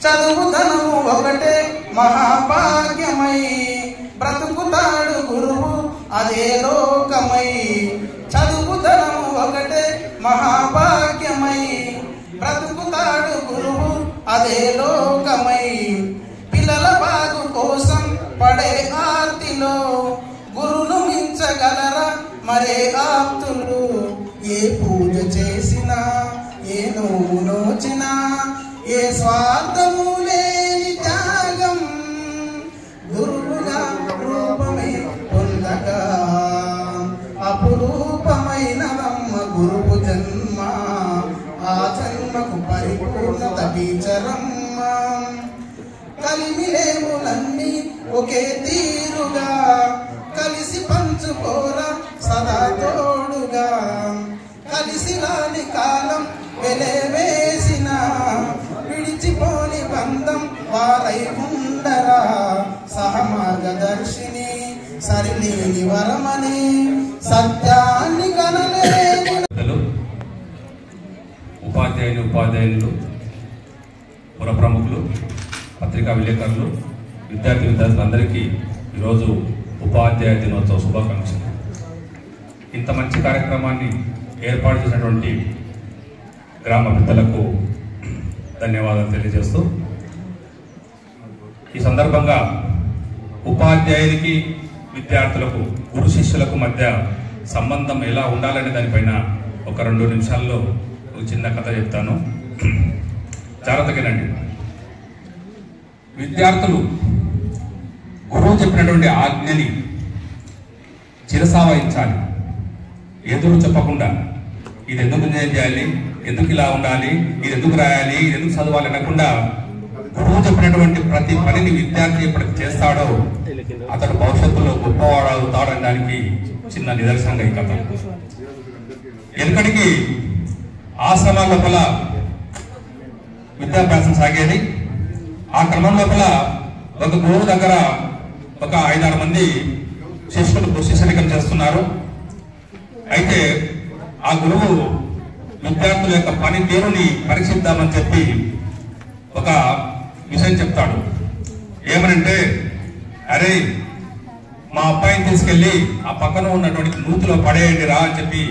చదువుదనము ఒకటే మహాభాగ్యమై బ్రతుకుతాడు గురువు అదే లోకమై. చదువుదనము ఒకటే మహాభాగ్యమై బ్రతుకుతాడు గురువు అదే లోకమై. పిల్లల బాగు కోసం పడే ఆర్తిలో గురును మించగలరా మరే ఆప్తులు. ఏ పూజ చేసినా ఏ నోము నోచినా ఏ స్వార్థము లేని త్యాగం గురువుగా రూపమే పొందగా అపురూపమైనదమ్మ గురువు జన్మ. ఆ జన్మకు పరిపూర్ణత టీచరమ్మ. కలిమిలేములన్నీ ఒకే తీరుగా కలిసి పంచుకోరా సదా తోడుగా. కలిసి రాని కాలం వెలవేసిన విడిచిపోని బంధం వారై ఉండరా. సహమార్గదర్శిని సరిలేని వరమని సత్యాన్ని కనలేని. ఉపాధ్యాయులు పుర ప్రముఖులు పత్రికా విలేకరులు విద్యార్థులందరికీ ఈరోజు ఉపాధ్యాయ దినోత్సవ శుభాకాంక్షలు. ఇంత మంచి కార్యక్రమాన్ని ఏర్పాటు చేసినటువంటి గ్రామ పెద్దలకు ధన్యవాదాలు తెలియజేస్తూ, ఈ సందర్భంగా ఉపాధ్యాయునికి విద్యార్థులకు గురు శిష్యులకు మధ్య సంబంధం ఎలా ఉండాలనే దానిపైన ఒక 2 నిమిషాల్లో ఒక చిన్న కథ చెప్తాను. జాగ్రత్తగానండి. విద్యార్థులు గురువు చెప్పినటువంటి ఆజ్ఞని చిరసావహించాలి. ఎదురు చెప్పకుండా ఇది ఎందుకు చేయాలి, ఎందుకు ఇలా ఉండాలి, ఇది ఎందుకు రాయాలి, ఇది ఎందుకు చదవాలి అనకుండా గురువు చెప్పినటువంటి ప్రతి పనిని విద్యార్థి ఎప్పటికి చేస్తాడో అతడు భవిష్యత్తులో గొప్పవాడు అవుతాడనడానికి చిన్న నిదర్శనంగా ఈ కథ. ఎందుకడికి ఆశ్రమాల లోపల విద్యాభ్యాసం సాగేది. ఆ క్రమం లోపల ఒక గురువు దగ్గర ఒక 5-6 మంది శిష్యులు శిష్యరికం చేస్తున్నారు. అయితే ఆ గురువు విద్యార్థుల యొక్క పనితీరుని పరీక్షిద్దామని చెప్పి ఒక విషయం చెప్తాడు. ఏమనంటే, అరే మా అబ్బాయిని తీసుకెళ్లి ఆ పక్కన ఉన్నటువంటి నూతిలో పడేయండి రా అని చెప్పి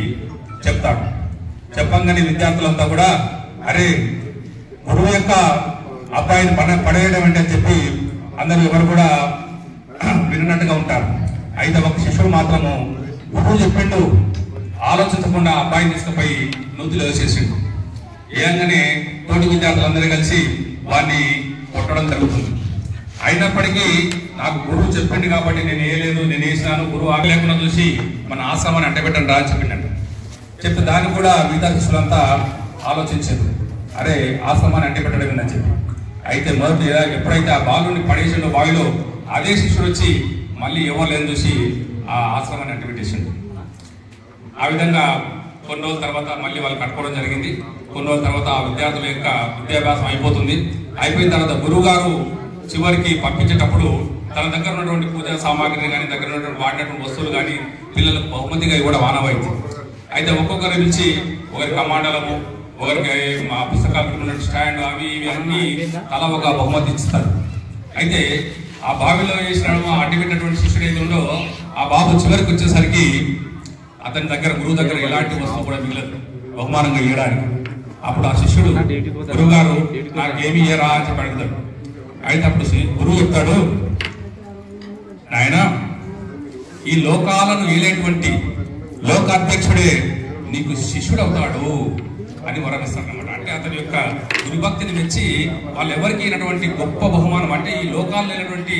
చెప్తాడు. చెప్పంగానే విద్యార్థులంతా కూడా అరే గురువు యొక్క అబ్బాయిని పడేయడం అంటే అని చెప్పి అందరూ ఎవరు కూడా విన్నట్టుగా ఉంటారు. అయితే ఒక శిష్యుడు మాత్రము గురువు చెప్పిండు ఆలోచించకుండా అబ్బాయిని తీసుకుపోయి నూతిలో వేసేసిండు. ఏయంగానే తోటి విద్యార్థులందరూ కలిసి వాడిని కొట్టడం జరుగుతుంది. అయినప్పటికీ నాకు గురువు చెప్పిండు కాబట్టి నేను వేయలేదు, నేను వేసినాను, గురువు ఆగలేకుండా చూసి మన ఆశ్రమాన్ని అడ్డపెట్టండి రా అని చెప్పిండంట. చెప్తే దాన్ని కూడా మిగతా శిష్యులంతా ఆలోచించారు, అరే ఆశ్రమాన్ని అడ్డపెట్టడం ఏందని చెప్పి. అయితే మొదటి ఎప్పుడైతే ఆ బాలుని పడేసిండో బావిలో, అదే శిష్యుడు వచ్చి మళ్ళీ ఎవరు లేని చూసి ఆ ఆశ్రమాన్ని అడ్డపెట్టేసిండు. ఆ విధంగా కొన్ని రోజుల తర్వాత మళ్ళీ వాళ్ళు కట్టుకోవడం జరిగింది. కొన్ని రోజుల తర్వాత ఆ విద్యార్థుల యొక్క విద్యాభ్యాసం అయిపోతుంది. అయిపోయిన తర్వాత గురువు గారు చివరికి పంపించేటప్పుడు తన దగ్గర ఉన్నటువంటి పూజా సామాగ్రిని కానీ, దగ్గర ఉన్నటువంటి వాడినటువంటి వస్తువులు కానీ పిల్లలకు బహుమతిగా ఇవ్వడం ఆనవాయితీ. అయితే ఒక్కొక్కరి నుంచి ఒకరికి కమాండలము, ఒకరికి మా పుస్తకాలు స్టాండ్, అవి ఇవి అన్ని తల ఒక బహుమతి ఇస్తారు. అయితే ఆ బావిలో వేసిన అడ్డుపెట్టినటువంటి శిష్యుడు ఏది ఉందో ఆ బాబు చివరికి వచ్చేసరికి అతని దగ్గర గురువు దగ్గర ఎలాంటి వస్తువు కూడా మిగలదు బహుమానంగా ఇవ్వడానికి. అప్పుడు ఆ శిష్యుడు గురువు గారు నాకేమి ఇయ్యరా అని చెప్పి అడుగుతాడు. అయితే అప్పుడు గురువు చెప్తాడు, నాయన ఈ లోకాలను ఏలేటువంటి లోకాధ్యక్షుడే నీకు శిష్యుడు అవుతాడు అని వరమిస్తాడు అనమాట. అంటే అతని యొక్క గురుభక్తిని మెచ్చి వాళ్ళు ఎవరికి అయినటువంటి గొప్ప బహుమానం అంటే ఈ లోకాల్లో లేనటువంటి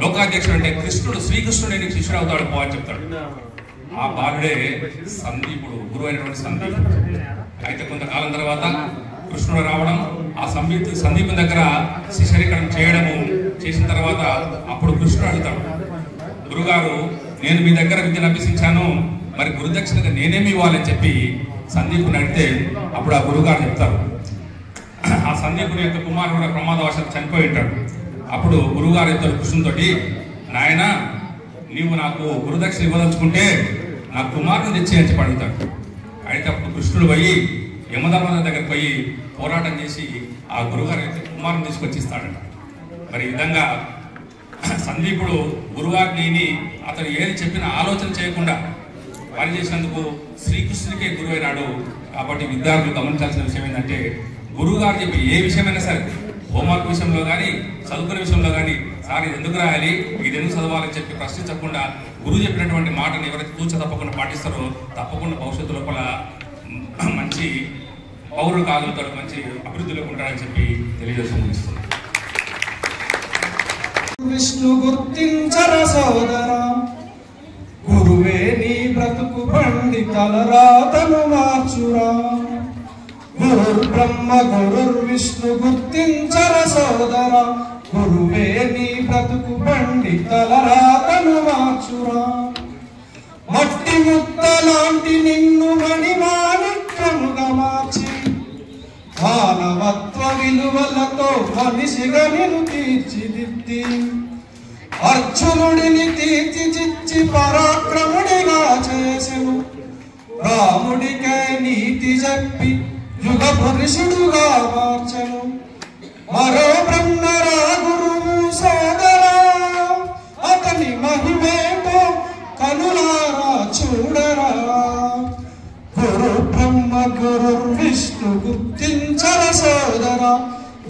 లోకాధ్యక్షుడు అంటే కృష్ణుడు, శ్రీకృష్ణుడు నీకు శిష్యుడు అవుతాడు పో అని చెప్తాడు. ఆ బాలుడే సందీపుడు, గురువు అయినటువంటి సందీపుడు. అయితే కొంతకాలం తర్వాత కృష్ణుడు రావడం, ఆ సందీపం దగ్గర శిష్యరికం చేయడము చేసిన తర్వాత అప్పుడు కృష్ణుడు అడుగుతాడు, గురుగారు నేను మీ దగ్గర విద్యను అభ్యసించాను, మరి గురుదక్షిణగా నేనేమి ఇవ్వాలని చెప్పి సందీపుని అడిగితే అప్పుడు ఆ గురుగారు చెప్తారు, ఆ సందీపుని యొక్క కుమారుడు ప్రమాదవశాత్తు చనిపోయి ఉంటాడు. అప్పుడు గురుగారు చెప్తాడు కృష్ణుతోటి, నాయన నీవు నాకు గురుదక్షిణ ఇవ్వదలుచుకుంటే నా కుమారుని తెచ్చి అని చెప్పి అడుగుతాడు. అయితే అప్పుడు కృష్ణుడు పోయి యమధర్మరాజు దగ్గరికి పోయి పోరాటం చేసి ఆ గురుగారు అయితే కుమారుని తీసుకొచ్చి ఇస్తాడట. మరి ఈ విధంగా సందీపుడు గురువాజ్ఞని అతను ఏది చెప్పినా ఆలోచన చేయకుండా పనిచేసినందుకు శ్రీకృష్ణునికే గురువైనాడు. కాబట్టి విద్యార్థులు గమనించాల్సిన విషయం ఏంటంటే, గురువు గారు చెప్పి ఏ విషయమైనా సరే, హోంవర్క్ విషయంలో కానీ చదువుకునే విషయంలో కానీ, సార్ ఇది ఎందుకు రాయాలి, ఇది ఎందుకు చదవాలని చెప్పి ప్రశ్నించకుండా గురువు చెప్పినటువంటి మాటను ఎవరైతే తూచ తప్పకుండా పాటిస్తారో తప్పకుండా భవిష్యత్తు లోపల మంచి పౌరులు కాగలుగుతాడు, మంచి అభివృద్ధిలోకి ఉంటాడని చెప్పి తెలియజేస్తూ ముగిస్తుంది. విష్ణు గుర్తించర సోదరా, గురువే నీ బ్రతుకు బండి తలరాతను మార్చురా. గురుర్ బ్రహ్మ గురుర్ విష్ణు గుర్తించర సోదరా, గురువే నీ బ్రతుకు బండి తలరాతను మార్చురా. మట్టి ముద్ద లాంటి నిన్ను మణిమాణిక్యముగా మార్చి మానవత్వ విలువలతో మనిషిగా నిన్ను తీర్చిదిద్ది, అర్జునుడిని తీర్చిదిద్ది పరాక్రముడిగా చేసెను. రాముడికే నీతి చెప్పి యుగ పురుషుడుగా మార్చెను. మరో బ్రహ్మరా గురువు సోదరా, అతని మహిమేతో కనులారా చూడరా. గురు బ్రహ్మ గురు విష్ణు గుర్తించర సోదరా,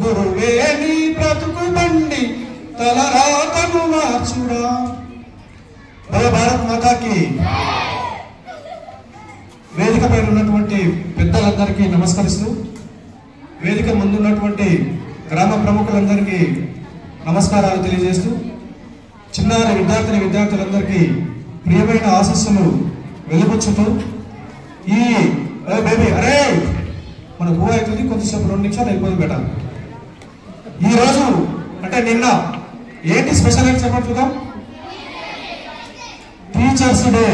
గురువే నీ బ్రతుకు బండి తలరాతను మార్చురా. భారత్ మాతాకి వేదిక పైన ఉన్నటువంటి పెద్దలందరికీ నమస్కరిస్తూ, వేదిక ముందున్నటువంటి గ్రామ ప్రముఖులందరికీ నమస్కారాలు తెలియజేస్తూ, చిన్నారి విద్యార్థులందరికీ ప్రియమైన ఆశీస్సులు వెలువచ్చుతూ, ఈ బేబీ అరే మన గో అవుతుంది, కొద్దిసేపు 2 నిమిషాలు అయిపోయి పెట్టాలి. ఈరోజు అంటే నిన్న ఏంటి స్పెషల్ అని చెప్పండి చూద్దాం. టీచర్స్ డే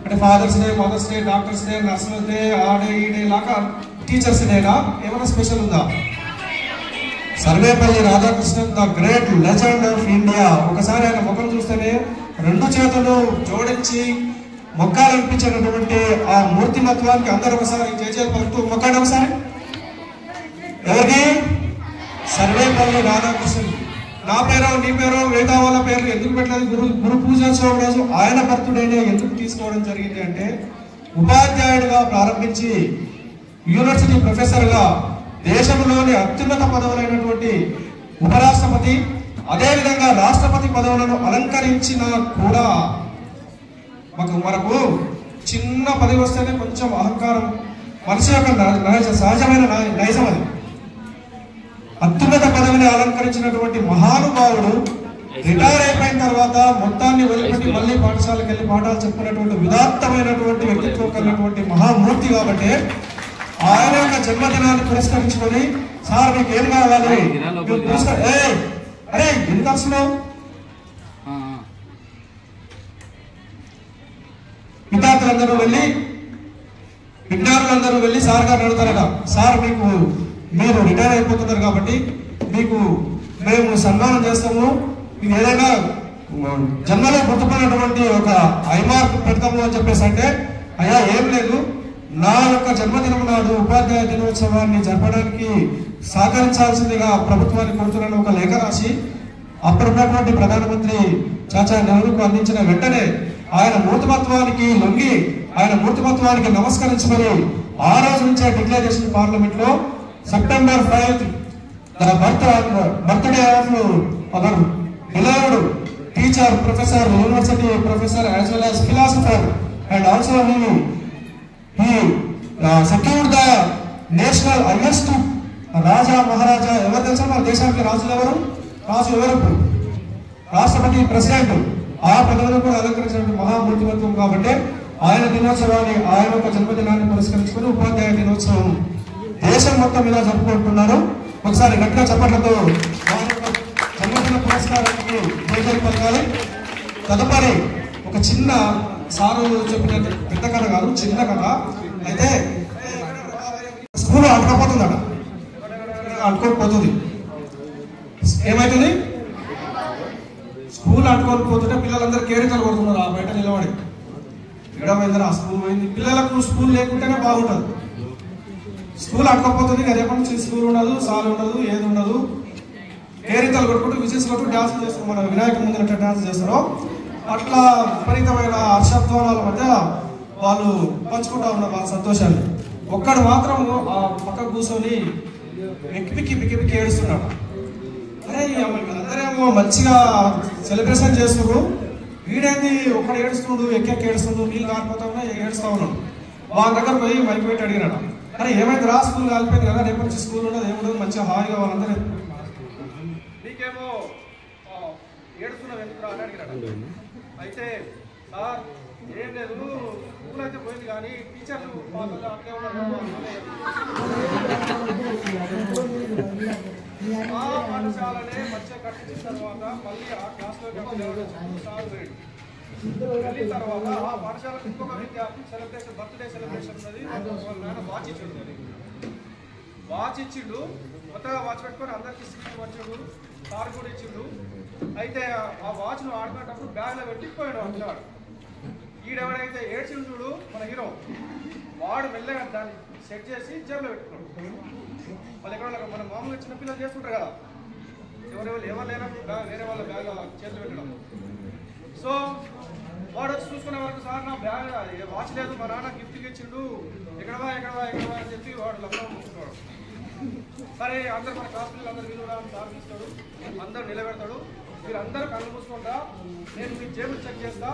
అంటే fathers day, mothers day, doctors day, నర్సుల డే, ఆ డే ఈ డే లాగా టీచర్స్ డేనా ఏమైనా స్పెషల్ ఉందా? Sarvepalli Radhakrishnan the great legend of India, ఒకసారి ఆయన ముఖం చూస్తేనే 2 చేతులు జోడించి మొక్కాలనిపించినటువంటి ఆ మూర్తిమత్వానికి అందరూ ఒకసారి జయజయలు పలుకుతూ మొక్కండి ఒకసారి. ఎవరికి? సర్వేపల్లి రాధాకృష్ణన్. నా పేరు నీ పేరు మిగతా వాళ్ళ పేర్లు ఎందుకు పెట్టలేదు? గురు పూజోత్సవం రోజు ఆయన బర్త్డేనే ఎందుకు తీసుకోవడం జరిగింది అంటే, ఉపాధ్యాయుడిగా ప్రారంభించి యూనివర్సిటీ ప్రొఫెసర్గా దేశంలోని అత్యున్నత పదవులైనటువంటి ఉపరాష్ట్రపతి, అదేవిధంగా రాష్ట్రపతి పదవులను అలంకరించిన కూడా మనకు చిన్న పదవి వస్తేనే కొంచెం అహంకారం, మనిషి యొక్క సహజమైన నైజం అది. అత్యున్నత పదవిని అలంకరించినటువంటి మహానుభావుడు రిటైర్ అయిపోయిన తర్వాత మొత్తాన్ని వదిలిపెట్టి మళ్ళీ పాఠశాలకు వెళ్ళి పాఠాలు చెప్పుకున్నటువంటి ఉదాత్తమైనటువంటి వ్యక్తిత్వం కలిగినటువంటి మహామూర్తి. కాబట్టి ఆయన యొక్క జన్మదినాన్ని పురస్కరించుకొని, సార్ మీకు ఏం కావాలి, అరే ఎందుకు వస్తున్నావు? విద్యార్థులందరూ విజ్ఞానులందరూ వెళ్ళి సార్ గారిని అడుగుతారట, సార్ మీరు రిటైర్ అయిపోతున్నారు కాబట్టి మీకు మేము సన్మానం చేస్తాము, మీకు ఏదైనా జన్మలో గుర్తుపడినటువంటి ఒక ఐమార్క్ పెడతాము అని చెప్పేసి అంటే, అయ్యా ఏం లేదు, నా యొక్క జన్మదినం నాడు ఉపాధ్యాయ దినోత్సవాన్ని జరపడానికి సహకరించాల్సిందిగా ప్రభుత్వాన్ని కోరుతున్నాను ఒక లేఖ రాసి అప్పుడున్నటువంటి ప్రధానమంత్రి చాచా నెహ్రూకు అందించిన వెంటనే ఆయన మూర్తిమత్వానికి లొంగి ఆయన మూర్తిమత్వానికి నమస్కరించుకొని ఆ రోజు నుంచే డిక్లేర్ చేసిన పార్లమెంట్ లో September 5th, the birthday of our beloved teacher, professor, university professor, as well as philosopher, and also he secured the national highest Raja Maharaja. ఎవరు తెలుసా మన దేశానికి రాజులు ఎవరు? రాజు ఎవరు? రాష్ట్రపతి, ప్రెసిడెంట్. ఆ పదవులను కూడా అలంకరించిన మహామూర్తిమత్వం కాబట్టి ఆయన దినోత్సవాన్ని, ఆయన యొక్క జన్మదినాన్ని పురస్కరించుకుని ఉపాధ్యాయ దినోత్సవం దేశం మొత్తం మీద జరుపుకుంటున్నారు. ఒకసారి గట్టిగా చప్పట్లతో జన్మదిన పురస్కారానికి జయజయలు పలకాలి. తదుపరి ఒక చిన్న సారు చెప్పిన పెద్ద కథ కాదు, చిన్న కథ. అయితే స్కూల్ అంటుకోపోతుందట, అంటుకోకపోతుంది. ఏమవుతుంది? స్కూల్ అంటుకోకపోతుంటే పిల్లలందరూ కేరింతలు కొడుతున్నారు ఆ బయట నిలబడి. ఎడమైందరా స్కూల్ పోయింది. పిల్లలకు స్కూల్ లేకుంటేనే బాగుంటుంది. స్కూల్ అడకపోతుంది, రేపటి నుంచి స్కూల్ ఉండదు, సాల్ ఉండదు, ఏది ఉండదు. కేరింతలు కొట్టుకుంటూ విజయస్ కొట్టు డ్యాన్స్ చేస్తారు. మన వినాయక ముందు డ్యాన్స్ చేస్తారో అట్లా విపరీతమైన హర్షధ్వానాల మధ్య వాళ్ళు పంచుకుంటా ఉన్నారు వాళ్ళ సంతోషాన్ని. ఒక్కడు మాత్రం ఆ పక్క కూర్చొని పిక్కి ఏడుస్తున్నాడు. అరే అందరేమో మంచిగా సెలబ్రేషన్ చేస్తున్నారు, వీడేంది ఒక్కడు ఏడుస్తున్నాడు, ఎక్కెక్కి ఏడుస్తున్నాడు, నీళ్ళు కాలిపోతా ఉన్నా ఏడుస్తా ఉన్నాడు. వాళ్ళ దగ్గర పోయి మైకి పెట్టి అడిగినాడు, అరే ఏమైంది రా, స్కూల్ కాలిపోయింది కదా, రేపు నుంచి స్కూల్ ఉండదు ఏముండదు, మంచిగా హాయిగా వాళ్ళందరూ నీకేమో ఏడుస్తున్నావు ఎందుకు అని అడిగినాడు. అయితే సార్ ఏం లేదు, స్కూల్ అయితే పోయింది కానీ టీచర్లు అట్లే ఉన్నారు. ఆ పాఠశాలనే మంచిగా కట్టించిన తర్వాత మళ్ళీ ఆ క్లాస్లోకి వెళ్ళిన తర్వాత ఆ పాఠశాలకు ఇంకొక విద్యార్థి సెలబ్రేషన్, బర్త్డే సెలబ్రేషన్ ఉన్నది. వాళ్ళ నాన్న వాచ్ ఇచ్చిండు, వాచ్ ఇచ్చిండు, కొత్తగా వాచ్ పెట్టుకొని అందరికి వచ్చాడు, సార్ కూడా ఇచ్చిండు. అయితే ఆ వాచ్ను ఆడుకునేటప్పుడు బ్యాగ్లో పెట్టిపోయాడు ఆ పిల్లవాడు. ఈడెవడైతే ఏడ్చిండు చూడు మన హీరో, వాడు మెల్లగా దాన్ని సెట్ చేసి జేబులో పెట్టుకున్నాడు. వాళ్ళు ఎక్కడ మన మామూలుగా చిన్న పిల్లలు చేస్తుంటారు కదా, ఎవరు లేనప్పుడు వేరే వాళ్ళ బ్యాగ్ చేతులు పెట్టడం. సో వాడు వచ్చి చూసుకునే వరకు సార్ నా బ్యాగ్ వాచ్ లేదు, మా నాన్న గిఫ్ట్కి ఇచ్చిండు, ఎక్కడవా అని చెప్పి వాడు లగ్నం చూసుకున్నాడు. సరే అందరు మన క్లాస్ పిల్లలు అందరు వీళ్ళు సార్ తీస్తాడు, అందరు నిలబెడతాడు. మీరు అందరూ కళ్ళు మూసుకుంటా, నేను మీ జేబులు చెక్ చేస్తా,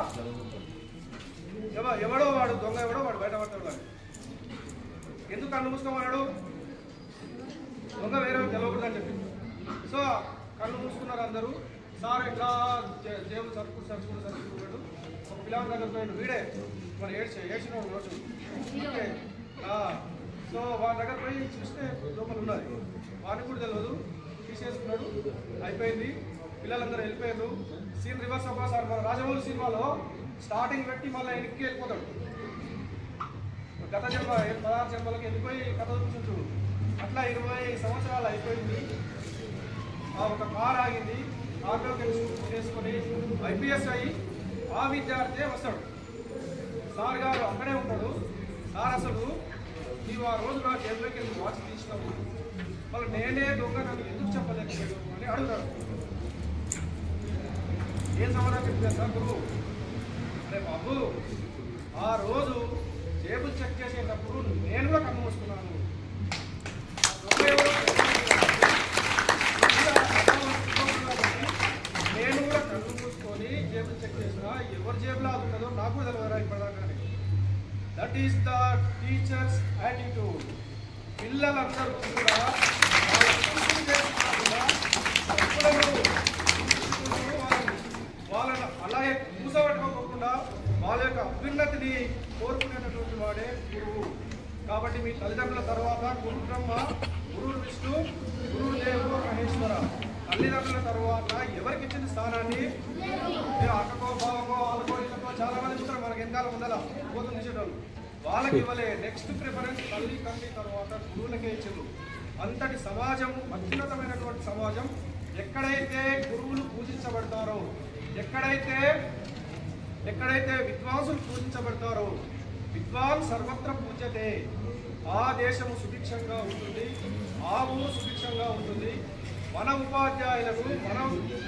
ఎవడో వాడు దొంగ ఎవడో వాడు బయట పడతాడు. ఎందుకు కళ్ళు మూసుకోమన్నాడు, దొంగ వేరే తెలవకూడదని చెప్పి. సో కళ్ళు మూసుకున్నారు అందరూ. సార్ ఇట్లా జేబులు సరుకున్నాడు. ఒక పిల్లల దగ్గర పోయాడు, వీడే మన ఏడ్చిన రోజు. ఓకే, సో వాళ్ళ దగ్గర పోయి చూస్తే లోపల ఉన్నది, వాడిని కూడా తెలియదు, తీసేసుకున్నాడు. అయిపోయింది, పిల్లలందరూ వెళ్ళిపోయారు. సీన్ రివర్స్ అవ్వ సార్. మన రాజమౌళి సినిమాలో స్టార్టింగ్ పెట్టి మళ్ళీ వెనక్కి వెళ్ళిపోతాడు. గత జన్మ 16 జన్మలకి వెళ్ళిపోయి కథ చూపించుంటాడు. అట్లా 20 సంవత్సరాలు అయిపోయింది. ఒక కార్ ఆగింది, ఆటోకి చేసుకొని ఐపీఎస్ అయ్యి ఆ విద్యార్థి వస్తాడు. సార్ గారు అక్కడే ఉంటాడు. సార్ అసలు నీవు ఆ రోజు నా జేబులోకి వెళ్ళి వాచ్ తీసినావు, మళ్ళీ నేనే దొంగ నన్ను ఎందుకు చెప్పలేకపోయావు అని అడుగుతాడు. ఏం సమాధానం చెప్తారు సార్ గురువు? అరే బాబు, ఆ రోజు జేబులు చెక్ చేసేటప్పుడు నేను కూడా కన్ను మూసుకున్నాను. నేను కూడా కన్ను మూసుకొని జేబులు చెక్ చేసినా ఎవరి జేబులో అది ఉన్నదో నాకు కూడా తెలియదురా ఇప్పటిదాకా. That is the teachers attitude. పిల్లలందరూ కూడా వాళ్ళని అలాగే కూసబెట్టుకోకుండా వాళ్ళ యొక్క అభ్యున్నతిని కోరుకునేటటువంటి వాడే గురువు. కాబట్టి మీ తల్లిదండ్రుల తర్వాత గురు బ్రహ్మ, గురువు విష్ణు, గురువు దేవుడు మహేశ్వర. తల్లిదండ్రుల తర్వాత ఎవరికి ఇచ్చిన స్థానాన్ని అక్కకో బావకో వాళ్ళకో ఇళ్ళకో చాలా మంది ఉంటారు మనకి వెనకాల ఉండాల పోతుంది ఇచ్చేటోళ్ళు, వాళ్ళకి ఇవ్వలే. నెక్స్ట్ ప్రిఫరెన్స్ తల్లి తండ్రి తర్వాత గురువులకే ఇచ్చారు. అంతటి సమాజం, అత్యున్నతమైనటువంటి సమాజం. ఎక్కడైతే గురువులు పూజించబడతారో, ఎక్కడైతే విద్వాంసులు పూజించబడతారో, విద్వాన్ సర్వత్ర పూజ్యతే, ఆ దేశము సుభిక్షంగా ఉంటుంది, ఆ ఊరు సుభిక్షంగా ఉంటుంది. మన ఉపాధ్యాయులకు, మన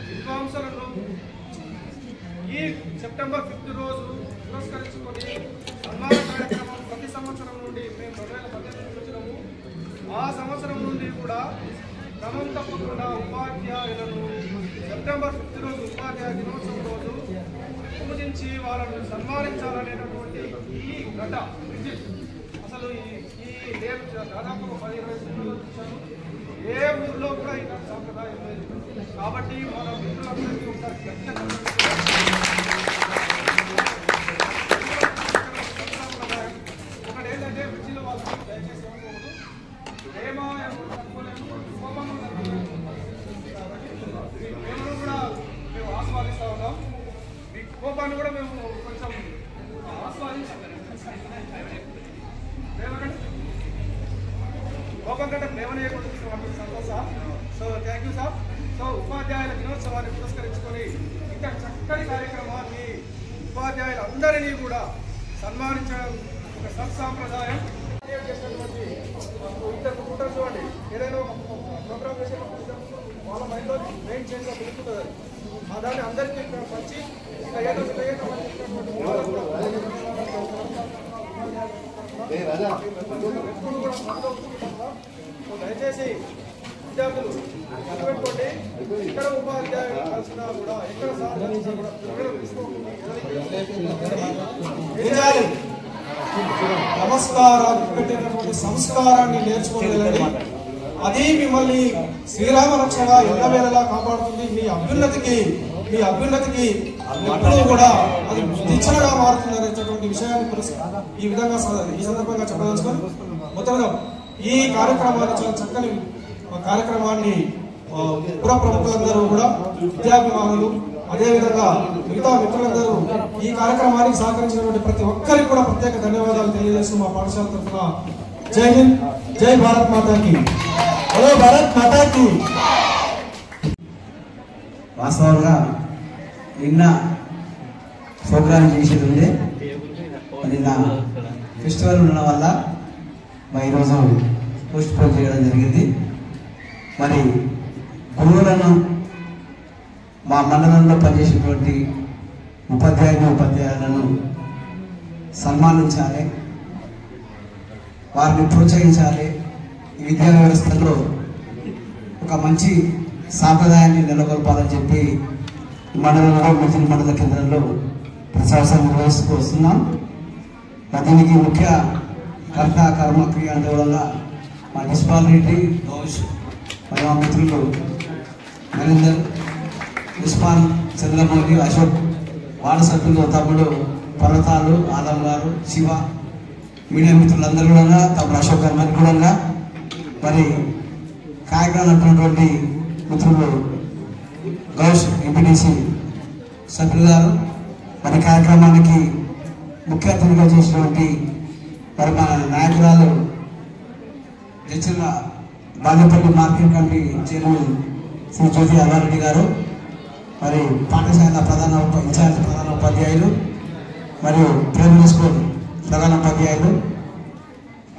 విద్వాంసులను ఈ సెప్టెంబర్ 5 రోజు పురస్కరించుకొని సన్మాన కార్యక్రమం ప్రతి సంవత్సరం నుండి మేము 2018 వచ్చినాము. ఆ సంవత్సరం నుండి కూడా క్రమం తప్పకుండా ఉపాధ్యాయులను సెప్టెంబర్ 5 రోజు ఉపాధ్యాయ దినోత్సవం రోజు పూజించి వాళ్ళను సన్మానించాలనేటటువంటి ఈ ఘట అసలు ఈ నేను దాదాపు 10-20 సినిమాలు చూశాను. ఏ ఊర్లో కూడా ఇలాంటి సాంప్రదాయం లేదు. కాబట్టి మన మిత్రులందరికీ ఒకసారి ఒకటి ఏంటంటే బ్రిడ్జిలో వాళ్ళు దయచేసి ఏమనుకోకూడదు, ప్రేమ తక్కువలేము, కోపము ప్రేమను కూడా మేము ఆస్వాదిస్తూ ఉన్నాం. మీ కోపాన్ని కూడా మేము కొంచెం ఆస్వాదిస్తాం. కోపం కంటే ప్రేమను ఏర్పడుతున్నటువంటి సంతోషం. So thank you sir. So ఉపాధ్యాయుల దినోత్సవాన్ని పురస్కరించుకొని ఇంత చక్కటి కార్యక్రమాన్ని ఉపాధ్యాయులందరినీ కూడా సన్మానించడం ఒక సత్సాంప్రదాయం. ఏదైనా ఒక ప్రోగ్రామ్ చేసే వాళ్ళ మైండ్లో మెయిన్ చేంజ్ పెరుగుతుంది. ఆ దాన్ని అందరికీ పంచి దయచేసి విద్యార్థులు గుర్తుపెట్టుకోండి. ఇక్కడ ఉపాధ్యాయులు కలిసినా కూడా ఎక్కడ సార్ కలిసినా కూడా నమస్కారాన్ని పెట్టేటటువంటి సంస్కారాన్ని నేర్చుకోగలండి. అది మిమ్మల్ని శ్రీరామ రక్షణ ఎల్లవేళలా కాపాడుతుంది. మీ అభ్యున్నతికి ఎప్పుడూ కూడా అది దిచ్చనగా మారుతుంది అనేటటువంటి విషయాన్ని ఈ విధంగా ఈ సందర్భంగా చెప్పదలుచుకొని మొత్తంగా ఈ కార్యక్రమాన్ని చాలా చక్కని కార్యక్రమాన్ని పుర ప్రముఖులందరూ కూడా విద్యాభిమానులు అదేవిధంగా మిగతా మిత్రులందరూ ఈ కార్యక్రమానికి సహకరించినటువంటి ప్రతి ఒక్కరికి కూడా ప్రత్యేక ధన్యవాదాలు తెలియజేస్తూ మా పాఠశాల తరఫున జై హింద్, జై భారత్ మాతాకి, హలో భారత్ మాతాకి. వాస్తవంగా నిన్న ప్రోగ్రాం చేసేది ఉండే, నిన్న ఫెస్టివల్ ఉండడం వల్ల ఈరోజు పోస్ట్ పోన్ చేయడం జరిగింది. మరి గురువులను మా మండలంలో పనిచేసేటువంటి ఉపాధ్యాయులను సన్మానించాలి, వారిని ప్రోత్సహించాలి. ఈ విద్యా వ్యవస్థలో ఒక మంచి సాంప్రదాయాన్ని నెలకొల్పాలని చెప్పి మండలంలో మిగిలిన మండల కేంద్రంలో ప్రతి సంవత్సరం నిర్వహిస్తూ వస్తున్నాం. దీనికి ముఖ్య కర్త కర్మక్రియ అనుగుణంగా మా ప్రిన్సిపాల్ రెడ్డి గౌష్ మరియు మా మిత్రులు నరేందర్, ఉస్మాన్, చంద్రమౌళి, అశోక్, వార్డు సభ్యులు తమ్ముడు పర్వతాలు, ఆలం గారు, శివ, మీడియా మిత్రులందరూ కూడా తమ్ముడు అశోక్ గారు మరి కూడా మరి కార్యక్రమం అంటున్నటువంటి మిత్రులు గౌష్ ఎంపీటీసీ సభ్యులు గారు, మరి కార్యక్రమానికి ముఖ్య అతిథిగా చేసినటువంటి మరి మన నాయకురాలు జడ్జిల Balepalli market committee chairman Shri Jyothi Allareddy garu, మరి పాఠశాల ఇన్ఛార్జ్ ప్రధాన ఉపాధ్యాయులు మరియు ప్రైమరీ స్కూల్ ప్రధాన ఉపాధ్యాయులు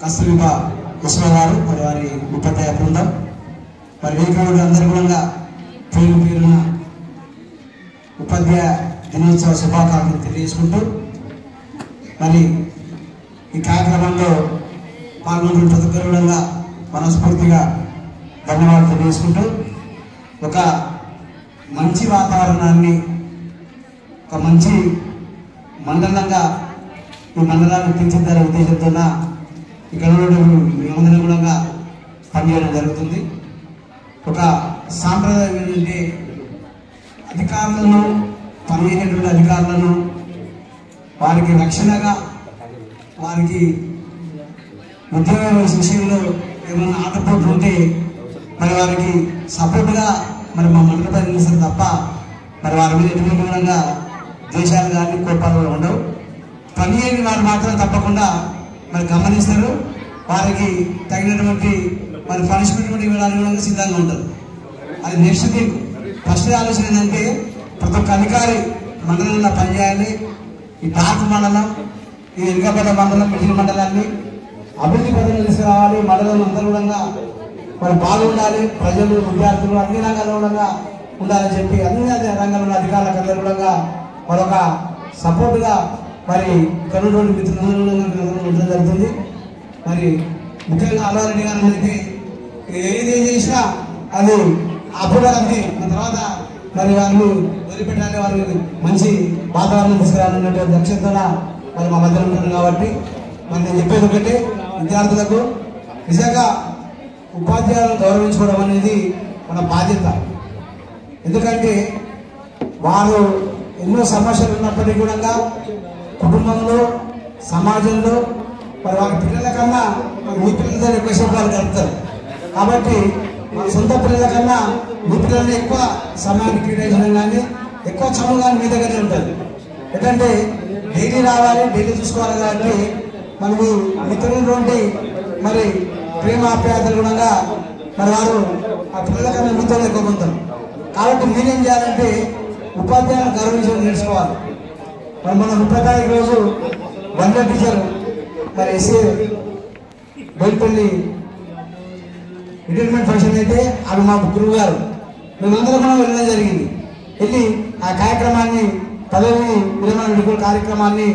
కస్తూరిబా విశ్వ గారు, మరి వారి ఉపాధ్యాయ బృందం, మరి వేదికలు అందరూ కూడా పేరు పేరున ఉపాధ్యాయ దినోత్సవ శుభాకాంక్షలు తెలియజేసుకుంటూ మరి ఈ కార్యక్రమంలో పాల్గొన్న ప్రతి ఒక్కరు కూడా మనస్ఫూర్తిగా ధన్యవాదాలు తెలియజేసుకుంటూ ఒక మంచి వాతావరణాన్ని, ఒక మంచి మండలంగా ఈ మండలాన్ని తీర్చిదిద్దాలనే ఉద్దేశంతో ఇక్కడ మేమందరం కూడా పనిచేయడం జరుగుతుంది. ఒక సాంప్రదాయం ఏంటంటే అధికారులను, పనిచేసేటువంటి అధికారులను వారికి రక్షణగా, వారికి ఉద్యోగ విషయంలో ఏమైనా ఆటపోట్లు ఉంటే మరి వారికి సపోర్ట్గా మరి మా మండల ప్రజలు తప్ప మరి వారి మీద ఎటువంటి విధంగా ద్వేషాలు కానీ కోపాలు కూడా ఉండవు. పని చేయని వారు మాత్రం తప్పకుండా మరి గమనిస్తారు, వారికి తగినటువంటి మరి పనిష్మెంట్ కూడా ఇవ్వడానికి కూడా సిద్ధంగా ఉంటారు. అది నెక్స్ట్ థింగ్. ఫస్ట్ ఆలోచన ఏంటంటే ప్రతి ఒక్క అధికారి మండలంలో పనిచేయాలి. ఈ పాత మండలం, ఈ వెనుకబడ్డ మండలం, మిగిలిన మండలాన్ని అభివృద్ధి పథకం తీసుకురావాలి. మండలం అందరూ కూడా మరి బాగుండాలి. ప్రజలు, విద్యార్థులు అన్ని రంగాల్లో కూడా ఉండాలని చెప్పి అన్ని రంగాల్లో అధికారులకు అందరూ కూడా మరొక సపోర్ట్గా మరి కనుగోలు మిత్రులందరూ ఉండడం జరుగుతుంది. మరి ముఖ్యంగా అల్లారెడ్డి గారు అయితే ఏది చేసినా అది అప్పుడంతే తర్వాత మరి వాళ్ళు వదిలిపెట్టాలి, వారికి మంచి వాతావరణం తీసుకురావాలన్నటువంటి లక్ష్యంతో మరి మా మధ్యలో ఉంటారు. కాబట్టి మరి నేను చెప్పేది ఒకటే, విద్యార్థులకు నిజంగా ఉపాధ్యాయులను గౌరవించుకోవడం అనేది మన బాధ్యత. ఎందుకంటే వారు ఎన్నో సమస్యలు ఉన్నప్పటికీ కూడా కుటుంబంలో, సమాజంలో మరి వారి పిల్లల కన్నా మీ పిల్లలతో ఎక్కువ శుభాలు కలుపుతారు. కాబట్టి మా సొంత పిల్లల కన్నా మీ పిల్లల్ని ఎక్కువ సమయాన్ని కేటాయించడం కానీ, ఎక్కువ చదువు కానీ మీ దగ్గరే ఉంటుంది. ఎందుకంటే డైలీ రావాలి, డైలీ చూసుకోవాలి. కాబట్టి మనకి మిత్రులటువంటి మరి ప్రేమ ఆప్యాయతలు కూడా మరి వారు ఆ పిల్లల కన్నా మీతో ఎక్కువ ఉంటారు. కాబట్టి మీరేం చేయాలంటే ఉపాధ్యాయులను గౌరవించడం నేర్చుకోవాలి. మరి మన 30 తారీఖు రోజు 100 టీచర్ మరి ఎస్ఏ బయలుపల్లి రిటైర్మెంట్ ఫంక్షన్ అయితే అవి మా గురువు గారు మేమందరం కూడా వెళ్ళడం జరిగింది. వెళ్ళి ఆ కార్యక్రమాన్ని పదవి విరమణ విడుదల కార్యక్రమాన్ని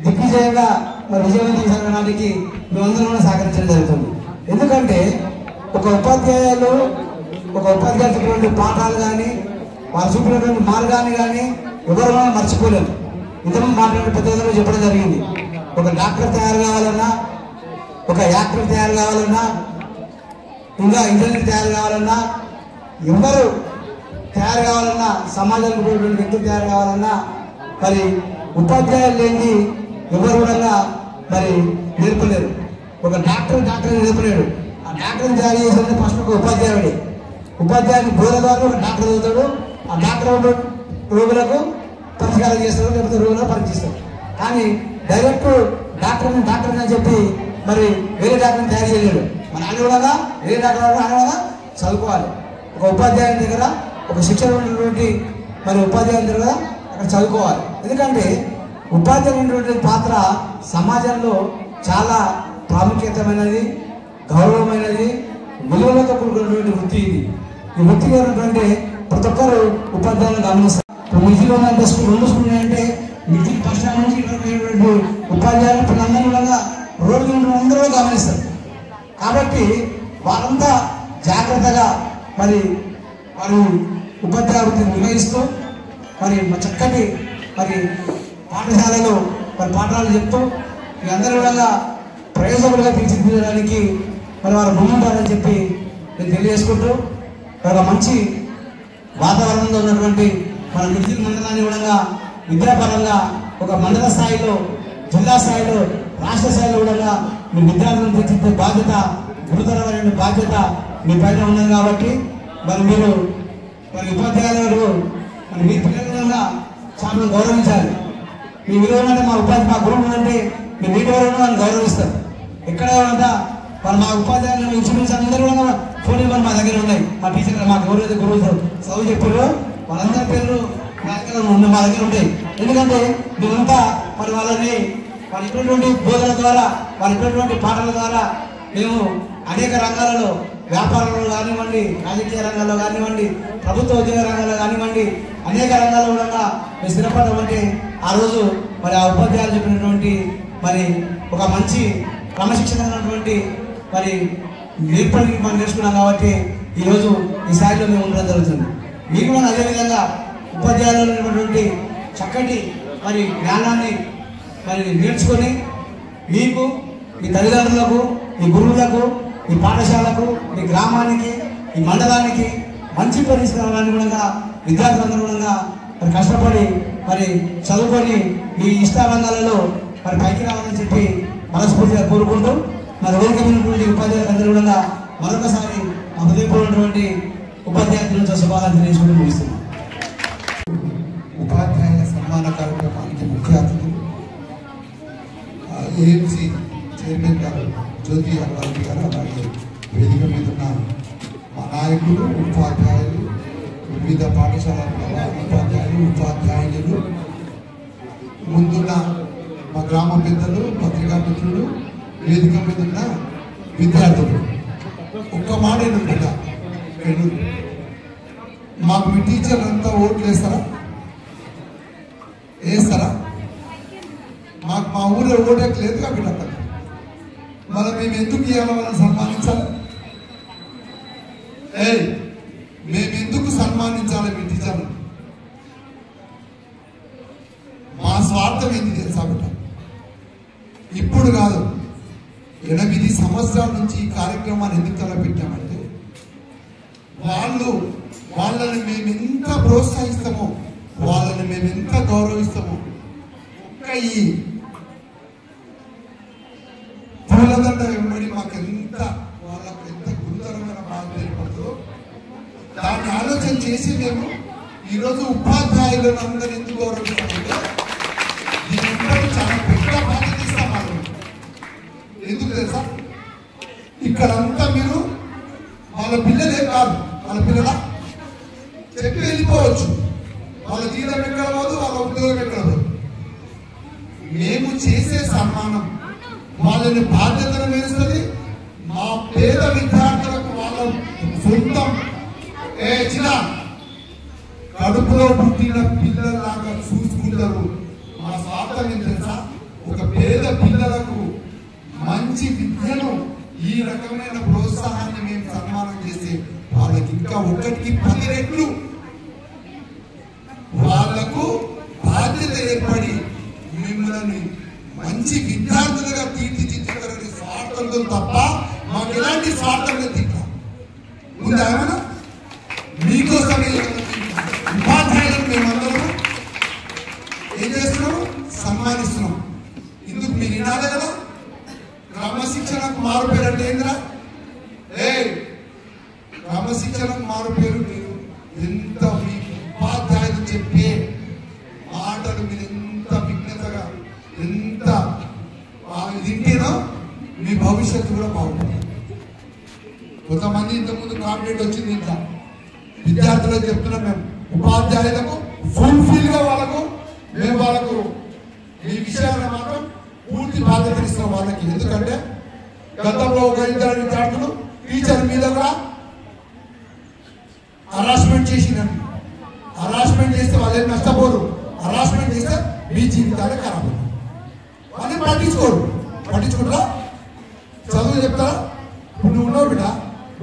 దిగ్విజయంగా మరి విజయవంతం జరగడానికి మేమందరం కూడా సహకరించడం జరుగుతుంది. ఎందుకంటే ఒక ఉపాధ్యాయులు చెప్పినటువంటి పాఠాలు కానీ వారు చూపినటువంటి మార్గాన్ని కానీ ఎవరు మనం మర్చిపోలేము. ఇంతకుముందు మాట్లాడిన పెద్దలు చెప్పడం జరిగింది. ఒక డాక్టర్ తయారు కావాలన్నా, ఒక యాక్టర్ తయారు కావాలన్నా, ఇంకా ఇంజనీర్ తయారు కావాలన్నా, ఎవరు తయారు కావాలన్నా, సమాజంలో ఉన్నటువంటి వ్యక్తులు తయారు కావాలన్నా మరి ఉపాధ్యాయులు లేని ఎవరు కూడా మరి నేర్పలేరు. ఒక డాక్టర్ నేర్పలేడు. ఆ డాక్టర్ని తయారు చేసేది ఫస్ట్ ఒక ఉపాధ్యాయుడే. ఉపాధ్యాయుని బోధ ద్వారా ఒక డాక్టర్ చదువుతాడు. ఆ డాక్టర్ రోగులకు పరిష్కారం చేస్తాడు, లేకపోతే రోగులకు పరీక్షిస్తాడు. కానీ డైరెక్ట్ డాక్టర్ని అని చెప్పి మరి వేరే డాక్టర్ని తయారు చేయలేడు. మన ఆయన కూడా వేరే డాక్టర్ ఆయన కూడా చదువుకోవాలి. ఒక ఉపాధ్యాయుని దగ్గర, ఒక శిక్షణ ఉన్నటువంటి మరి ఉపాధ్యాయుని దగ్గర అక్కడ చదువుకోవాలి. ఎందుకంటే ఉపాధ్యాయులు ఉన్నటువంటి పాత్ర సమాజంలో చాలా ప్రాముఖ్యతమైనది, గౌరవమైనది, విలువలతో కూడుకున్నటువంటి వృత్తి ఇది. ఈ వృత్తి ఉన్నటువంటి ప్రతి ఒక్కరు ఉపాధ్యాయులను గమనిస్తారు. మిగిలిలో ఉన్నంటే రెండు స్కూల్ అంటే మిగిలిన ఫస్ట్ స్టాండ్ నుంచి ఇటువంటి ఉపాధ్యాయులు పిల్లలందరూ కూడా రోడ్డు అందరూ గమనిస్తారు. కాబట్టి వారంతా జాగ్రత్తగా మరి వారు ఉపాధ్యాయ వృత్తిని నిర్వహిస్తూ మరి చక్కటి మరి పాఠశాలలో మరి పాఠాలు చెప్తూ మీ అందరూ కూడా ప్రయోజకులుగా తీర్చిదిద్దడానికి మరి వారు ముందుంటారని చెప్పి నేను తెలియజేసుకుంటూ ఒక మంచి వాతావరణంలో ఉన్నటువంటి మన మిర్జిల్ మండలాన్ని కూడా విద్యాపరంగా ఒక మండల స్థాయిలో, జిల్లా స్థాయిలో, రాష్ట్ర స్థాయిలో కూడా మీ విద్యార్థులను తీర్చిదిద్దే బాధ్యత, గురుతరమైన బాధ్యత మీ పైన ఉన్నది. కాబట్టి మరి మీరు మరి ఉపాధ్యాయులు మరి మీ పిల్లలుగా చాలా గౌరవించాలి. మీ విలువ మా గురువు అంటే మీ నీటి వరకు నన్ను గౌరవిస్తారు. ఎక్కడ ఉన్నదా వాళ్ళు మా ఉపాధ్యాయులు ఇన్సూరెన్స్ అందరూ కూడా ఫోన్ నెంబర్ మా దగ్గర ఉన్నాయి. మా టీచర్ మాకు ఎవరైతే గురువు చదువు చెప్పారో వాళ్ళందరి పేర్లు మా దగ్గర ఉంటాయి. ఎందుకంటే మేమంతా మరి వాళ్ళని వాళ్ళు ఇటువంటి బోధన ద్వారా, వాళ్ళు ఇటువంటి పాటల ద్వారా మేము అనేక రంగాలలో, వ్యాపారంలో కానివ్వండి, రాజకీయ రంగాల్లో కానివ్వండి, ప్రభుత్వ ఉద్యోగ రంగాల్లో కానివ్వండి, అనేక రంగాల్లో కూడా మేము స్థిరపడమంటే ఆ రోజు మరి ఆ ఉపాధ్యాయులు చెప్పినటువంటి మరి ఒక మంచి క్రమశిక్షణ ఉన్నటువంటి మరి నేర్పడికి మనం నేర్చుకున్నాం. కాబట్టి ఈరోజు ఈ స్థాయిలో మేము ఉండడం జరుగుతుంది. మీకు కూడా అదేవిధంగా ఉపాధ్యాయులు ఉన్నటువంటి చక్కటి మరి జ్ఞానాన్ని మరి నేర్చుకొని మీకు, మీ తల్లిదండ్రులకు, మీ గురువులకు, మీ పాఠశాలకు, మీ గ్రామానికి, ఈ మండలానికి మంచి పరిష్కారాన్ని కూడా విద్యార్థులందరూ కూడా మరి కష్టపడి మరి చదువుకొని మీ ఇష్ట రంగాలలో మరి పైకి రావాలని చెప్పి మనస్ఫూర్తిగా కోరుకుంటూ మరి వేదికమైనటువంటి ఉపాధ్యాయులందరూ కూడా మరొకసారి మా హృదయపూర్వకమైనటువంటి ఉపాధ్యాయుల శుభాకాంక్షలు తెలియజేసుకుంటూ ముగిస్తున్నాం. ఉపాధ్యాయుల సన్మాన కార్యక్రమానికి ముఖ్య అతిథులు ఏఎంసీ చైర్మన్ గారు జ్యోతి అగర్వాల్ గారు, అలాగే వేదిక మీద ఉన్న మా నాయకులు, ఉపాధ్యాయులు, వివిధ పాఠశాలల ఉపాధ్యాయులు, ఉపాధ్యాయులు, ముందున్న మా గ్రామ పెద్దలు, పత్రికా మిత్రులు, వేదిక మీద ఉన్న విద్యార్థులు, ఒక్క మాట ఏంటంటే మాకు మీ టీచర్లు అంతా ఓట్లు వేస్తారా? మాకు మా ఊళ్ళో ఓటేకి లేదు కాబట్టి మనం మేము ఎందుకు ఇవ్వాలి, వాళ్ళని సన్మానించాలి? మేము ఎందుకు సన్మానించాలి మీ టీచర్లు? మా స్వార్థం ఏంటి తెలుసా బిడ్డ? ఇప్పుడు కాదు, 8 సంవత్సరాల నుంచి ఈ కార్యక్రమాన్ని ఎందుకు తలపెట్టామంటే వాళ్ళని మేము ఎంత ప్రోత్సహిస్తామో, వాళ్ళని మేము ఎంత గౌరవిస్తామో, ఒక్క ఈ పూలదండ వెంబడి మాకు వాళ్ళకు ఎంత గురుతరమైన బాధ ఏర్పడుతుందో దాన్ని ఆలోచన చేసి మేము ఈరోజు ఉపాధ్యాయులను అందరూ ఎందుకు గౌరవిస్తామంటే దీని చాలా పెద్ద బాధ్యత ఇస్తాం. ఎందుకు తెలుసా? ఇక్కడంతా మీరు వాళ్ళ పిల్లలే కాదు, వాళ్ళ పిల్లల చెప్పి వెళ్ళిపోవచ్చు. వాళ్ళ జీవితం ఎక్కడ పోదు, వాళ్ళ ఉద్యోగం ఎక్కడ పోదు. మేము చేసే సన్మానం వాళ్ళని బాధ్యతను వేస్తుంది, మా పేద విద్యార్థులకు వాళ్ళ సొంతం చిన్న కడుపులో పుట్టిన పిల్లలాగా చూసుకుంటారు. మా స్వార్థం ఏం తెలుసా? ఒక పేద పిల్లలకు మంచి విద్యను ఈ రకమైన ప్రోత్సాహాన్ని మేము సన్మానం చేస్తే వాళ్ళకి ఇంకా 1కి 10 రెట్లు వాళ్లకు బాధ్యత ఏర్పడి మిమ్మల్ని మంచి విద్యార్థులుగా తీర్చిదిద్దుతారని స్వార్థంతో తప్ప మాకు ఎలాంటి స్వార్థంగా తింటాం ఉందా? ఏమన్నా మీకోసమే ఉపాధ్యాయులను మేమందరం ఏం చేస్తున్నాము? సన్మానిస్తున్నాం. ఇందుకు మీరు వినాలి కదా. క్రమశిక్షణకు మారు పేరు అంటే ఏందిరా? క్రమశిక్షణకు మారు పేరు మీరు ఎంత మీ ఉపాధ్యాయులు చెప్పే మాటలు మీరు ఎంత విఘ్నతగా ఎంత వింటేనో మీ భవిష్యత్తు కూడా బాగుంటుంది. కొంతమంది ఇంతకుముందు కాంప్లైంట్ వచ్చింది. ఇంకా విద్యార్థులకు చెప్తున్నాం మేము, ఉపాధ్యాయులకు ఫుల్ఫిల్ గా వాళ్ళకు ఈ విషయాన్ని మాత్రం పూర్తి బాధ్యత ఇస్తాం వాళ్ళకి. ఎందుకంటే గతంలో ఒక 2 విద్యార్థులు టీచర్ మీద కూడా హరాస్మెంట్ చేసినండి. హరాస్మెంట్ చేస్తే వాళ్ళు ఏం నష్టపోరు. హరాస్మెంట్ చేస్తే మీ జీవితాలే ఖరాబ్. వాళ్ళని పట్టించుకుంటారా? చదువు చెప్తారా? ఇప్పుడు నువ్వు ఉన్నావు బిడ్డ,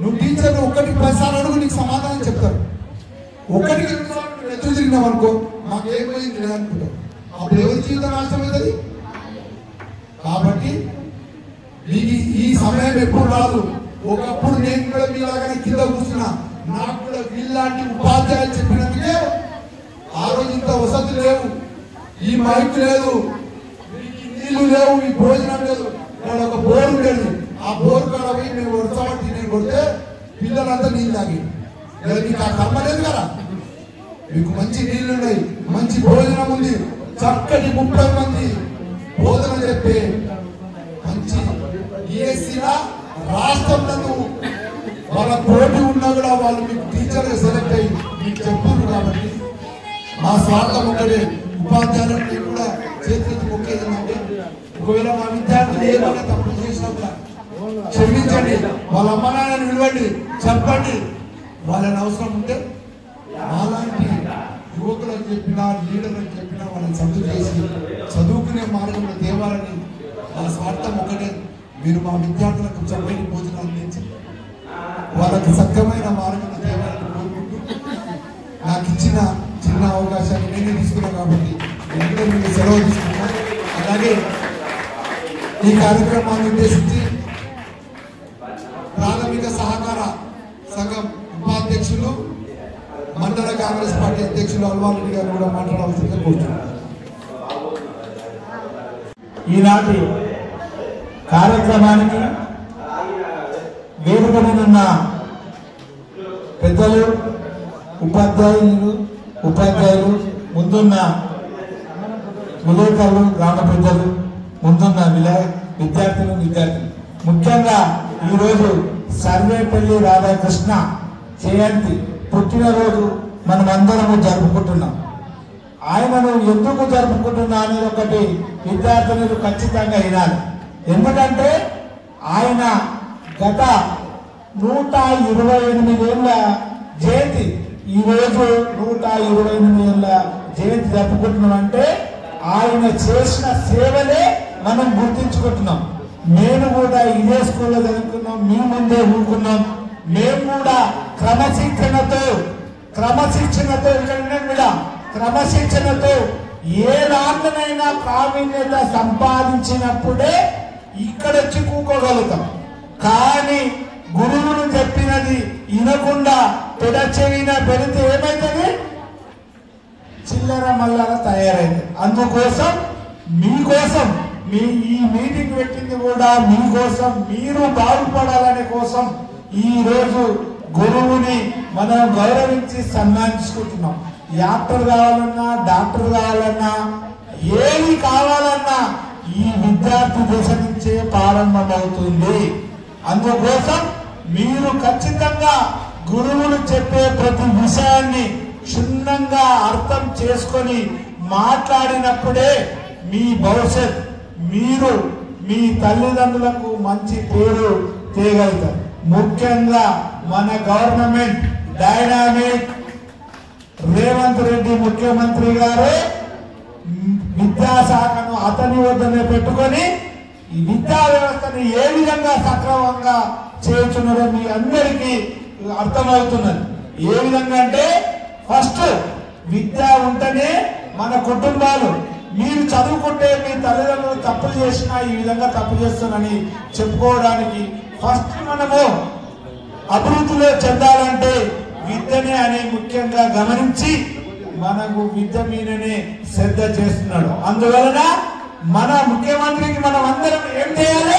నువ్వు టీచర్లు 1కి 10 సార్లు అడుగు, నీకు సమాధానం చెప్తారు. 1కి 2 సార్లు ఎదురు తిరిగినావు అనుకో, మాకేమైంది అనుకుంటావు. అప్పుడు ఎవరి జీవితం నాశనమవుతుంది. కాబట్టి ఈ సమయం ఎప్పుడు రాదు. ఒకప్పుడు నేను కూడా మీలాగానే కింద కూర్చున్నా. నాకు కూడా వీళ్ళలాంటి ఉపాధ్యాయులు చెప్పినందుకే ఆ రోజు ఇంత వసతి లేవు, ఈ మైక్ లేదు, నీళ్లు లేవు, ఈ భోజనం లేదు. ఇక్కడ ఒక బోర్ ఉండేది. ఆ బోర్ కాడ పోయి మేము వరుసబట్టి నేను కొడితే పిల్లలంతా నీళ్ళు తాగి. మీకు ఆ కర్మ లేదు కదా. మీకు మంచి నీళ్లు ఉన్నాయి, మంచి భోజనం ఉంది, చక్కటి 30 మంది బోధన చెప్పే మంచి ఏసీలా రాష్ట్రంలో వాళ్ళ పోటీ ఉన్నా కూడా వాళ్ళు మీకు టీచర్గా సెలెక్ట్ అయ్యి మీకు చెప్తున్నారు. కాబట్టి మా స్వార్థం ఒకటే. ఉపాధ్యాయులకు కూడా చేతులెత్తి మొక్కేది అంటే, ఒకవేళ మా విద్యార్థులు ఏమైనా తప్పులు చేసినప్పుడు క్షమించండి, వాళ్ళ అమ్మ నాన్నని విలువండి, చెప్పండి. వాళ్ళని అవసరం ఉంటే అలాంటి యువకులకు చెప్పినా లీడర్లకు చెప్పినా వాళ్ళని చదువు చేసి చదువుకునే మార్గంలో తేవాలని వాళ్ళ స్వార్థం ఒకటే. మీరు మా విద్యార్థులకు చక్కటి భోజనాలు అందించి వాళ్ళకి సత్యమైన మార్గంలో తేవాలని కోరుకుంటూ నాకు ఇచ్చిన చిన్న అవకాశాన్ని నేనే తీసుకున్నాను. కాబట్టి ఎంతో మీకు సెలవు తీసుకున్నాను. అలాగే ఈ కార్యక్రమాన్ని ఉద్దేశించి ప్రాథమిక సహకార సంఘం ఉపాధ్యక్షులు, మండల కాంగ్రెస్ పార్టీ అధ్యక్షులు అల్వారెడ్డి గారు కూడా మాట్లాడవలసిందిగా కోరుతున్నారు. ఈనాటి కార్యక్రమానికి వేదిక మీద ఉన్న పెద్దలు, ఉపాధ్యాయులు, ముందున్న విలేకరులు, గ్రామ పెద్దలు, ముందున్న విద్యార్థులు, ముఖ్యంగా ఈరోజు సర్వేపల్లి రాధాకృష్ణ జయంతి పుట్టినరోజు మనం అందరము జరుపుకుంటున్నాం. ఆయనను ఎందుకు జరుపుకుంటున్నా అనేది ఒకటి విద్యార్థులు ఖచ్చితంగా వినాలి. ఎందుకంటే ఆయన గత 128 ఏళ్ళ జయంతి, ఈరోజు 128 ఏళ్ళ జయంతి జరుపుకుంటున్నాం. అంటే ఆయన చేసిన సేవలే మనం గుర్తించుకుంటున్నాం. మేము కూడా ఇదే స్కూల్లో చదువుకున్నాం, మీ ముందే ఊరుకున్నాం. మేము కూడా క్రమశిక్షణతో ఏ దాంట్లోనైనా ప్రావీణ్యత సంపాదించినప్పుడే ఇక్కడ వచ్చి కూకోగలుగుతాం. కానీ గురువులు చెప్పినది వినకుండా పెడచెవిన పెడితే ఏమైతుంది? చిల్లర మల్లర తయారైంది. అందుకోసం మీకోసం ఈ మీటింగ్ పెట్టింది కూడా మీకోసం, మీరు బాగుపడాలనే కోసం ఈ రోజు గురువుని మనం గౌరవించి సన్మానించుకుంటున్నాం. యాక్టర్ కావాలన్నా, డాక్టర్ కావాలన్నా, ఏది కావాలన్నా ఈ విద్యార్థి దశ నుంచే ప్రారంభమవుతుంది. అందుకోసం మీరు ఖచ్చితంగా గురువులు చెప్పే ప్రతి విషయాన్ని క్షుణ్ణంగా అర్థం చేసుకొని మాట్లాడినప్పుడే మీ భవిష్యత్, మీరు మీ తల్లిదండ్రులకు మంచి పేరు చేయగలుగుతారు. ముఖ్యంగా మన గవర్నమెంట్ డైనామిక్ రేవంత్ రెడ్డి ముఖ్యమంత్రి గారు విద్యాశాఖను అతని వద్దనే పెట్టుకొని ఈ విద్యా వ్యవస్థని ఏ విధంగా సక్రమంగా చేస్తున్నారో మీ అందరికీ అర్థమవుతున్నది. ఏ విధంగా అంటే ఫస్ట్ విద్య ఉంటేనే మన కుటుంబాలు, మీరు చదువుకుంటే మీ తల్లిదండ్రులు తప్పులు చేసినా ఈ విధంగా తప్పు చేస్తున్నారని చెప్పుకోవడానికి ఫస్ట్ మనము అభివృద్ధిలో చెందాలంటే విద్యనే అని ముఖ్యంగా గమనించి మనకు విద్య మీదనే శ్రద్ధ చేస్తున్నాడు. అందువలన మన ముఖ్యమంత్రికి మనం అందరం ఏం చేయాలి?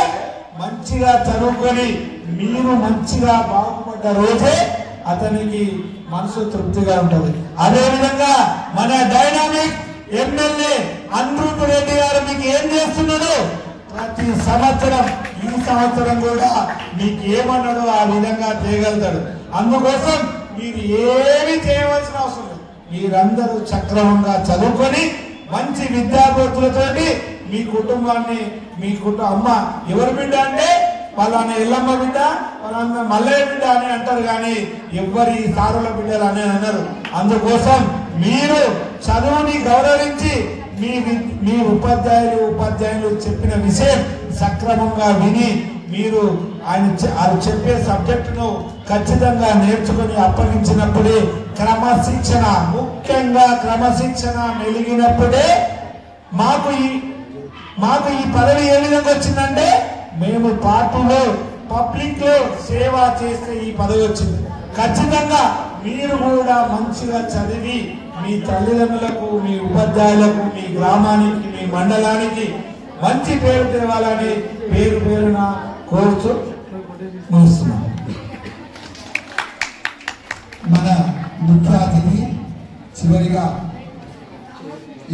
మంచిగా చదువుకొని మీరు మంచిగా బాగుపడ్డ రోజే అతనికి మనసు తృప్తిగా ఉంటుంది. అదేవిధంగా మన డైనామిక్ ఎమ్మెల్యే అనిరుద్ రెడ్డి గారు మీకు ఏం చేస్తున్నాడు? ప్రతి సంవత్సరం, ఈ సంవత్సరం కూడా మీకు ఏమన్నాడో ఆ విధంగా చేయగలుగుతాడు. అందుకోసం మీరు ఏమి చేయవలసిన అవసరం లేదు. మీరందరూ సక్రమంగా చదువుకొని మంచి విద్యార్థులతోటి మీ కుటుంబాన్ని, మీ అమ్మ ఎవరి బిడ్డ అంటే పలానా ఎల్లమ్మ బిడ్డ, పలానా మల్లయ్య బిడ్డ అని అంటారు, కానీ ఎవరి సారుల బిడ్డలు అని అన్నారు. అందుకోసం మీరు చదువుని గౌరవించి మీ ఉపాధ్యాయులు చెప్పిన విషయం సక్రమంగా విని మీరు ఆయన చెప్పే సబ్జెక్టును ఖచ్చితంగా నేర్చుకుని అప్పగించినప్పుడే క్రమశిక్షణ, ముఖ్యంగా క్రమశిక్షణ మెలిగినప్పుడే మాకు ఈ పదవి ఏ విధంగా వచ్చిందంటే మేము పార్టీలో పబ్లిక్ లో సేవ చేస్తే ఈ పదవి వచ్చింది. ఖచ్చితంగా మీరు కూడా మంచిగా చదివి మీ తల్లిదండ్రులకు, మీ ఉపాధ్యాయులకు, మీ గ్రామానికి, మీ మండలానికి మంచి పేరు తేవాలని పేరున కోరుతూ ముగిస్తున్నాం. మన ముఖ్య అతిథి చివరిగా